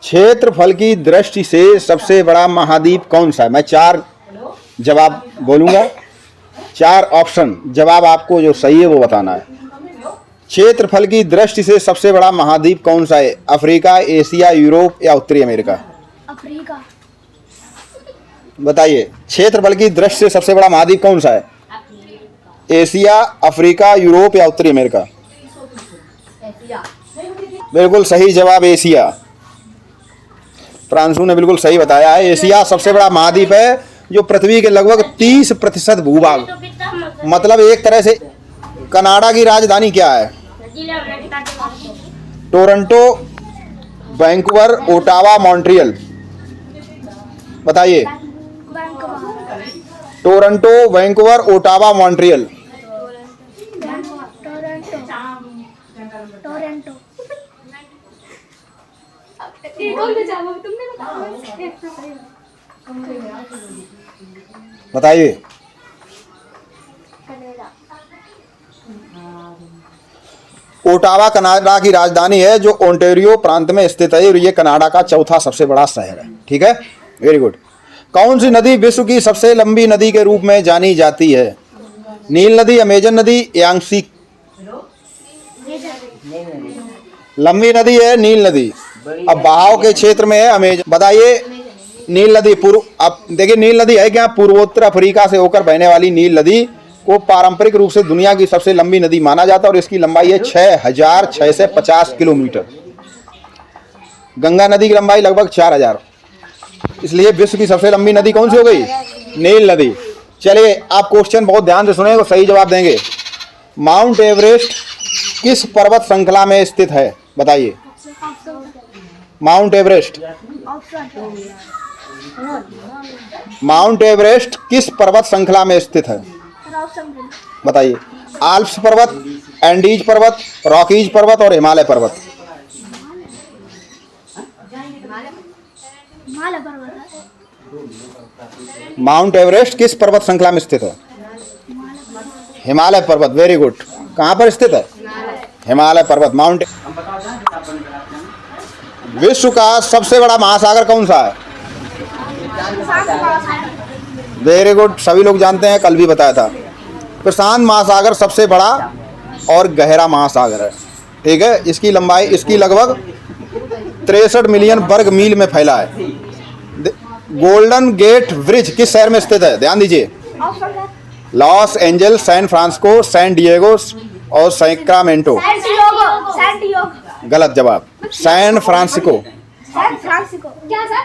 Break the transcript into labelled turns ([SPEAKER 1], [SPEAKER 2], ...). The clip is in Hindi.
[SPEAKER 1] क्षेत्रफल की दृष्टि से सबसे बड़ा महाद्वीप कौन सा है? मैं 4 जवाब बोलूंगा, 4 ऑप्शन, जवाब आपको जो सही है वो बताना है। क्षेत्रफल की दृष्टि से सबसे बड़ा महाद्वीप कौन सा है? अफ्रीका, एशिया, यूरोप या उत्तरी अमेरिका?
[SPEAKER 2] अफ्रीका।
[SPEAKER 1] बताइए, क्षेत्रफल की दृष्टि से सबसे बड़ा महाद्वीप कौन सा है? एशिया, अफ्रीका, यूरोप या उत्तरी अमेरिका? बिल्कुल सही जवाब एशिया। प्रांशु ने बिल्कुल सही बताया है। एशिया सबसे बड़ा महाद्वीप है जो पृथ्वी के लगभग 30% भूभाग, मतलब एक तरह से। कनाडा की राजधानी क्या है? Toronto, Vancouver, Ottawa, Montreal? बताइए, टोरंटो, वैंकूवर, ओटावा, मॉन्ट्रियल? बताइए। ओटावा कनाडा की राजधानी है जो ओंटारियो प्रांत में स्थित है और ये कनाडा का चौथा सबसे बड़ा शहर है। ठीक है, वेरी गुड। कौन सी नदी विश्व की सबसे लंबी नदी के रूप में जानी जाती है? नील नदी, अमेजन नदी, यांगसी? लंबी नदी है नील नदी, अब बहाव के क्षेत्र में है अमेजन। बताइए, नील नदी पूर्व, अब देखिए नील नदी है क्या? पूर्वोत्तर अफ्रीका से होकर बहने वाली नील नदी को पारंपरिक रूप से दुनिया की सबसे लंबी नदी माना जाता है और इसकी लंबाई है 6,650 किलोमीटर। गंगा नदी की लंबाई लगभग 4,000। इसलिए विश्व की सबसे लंबी नदी कौन सी हो गई? नील नदी। चलिए, आप क्वेश्चन बहुत ध्यान से सुनेंगे, सही जवाब देंगे। माउंट एवरेस्ट किस पर्वत श्रृंखला में स्थित है? बताइए, माउंट एवरेस्ट, माउंट एवरेस्ट किस पर्वत श्रृंखला में स्थित है? बताइए, आल्प्स पर्वत, एंडीज पर्वत, रॉकीज पर्वत और हिमालय पर्वत? माउंट एवरेस्ट किस पर्वत श्रृंखला में स्थित है? हिमालय पर्वत। Very good. कहाँ पर स्थित है? हिमालय पर्वत, माउंट। विश्व का सबसे बड़ा महासागर कौन सा है? वेरी गुड, सभी लोग जानते हैं, कल भी बताया था। प्रशांत महासागर सबसे बड़ा और गहरा महासागर है। ठीक है, इसकी लंबाई, इसकी लगभग 63 मिलियन वर्ग मील में फैला है। गोल्डन गेट ब्रिज किस शहर में स्थित है? ध्यान दीजिए, Los Angeles, San Francisco, San Diego और सैक्रामेंटो? गलत जवाब, सैन फ्रांसिस्को।
[SPEAKER 2] क्या सर?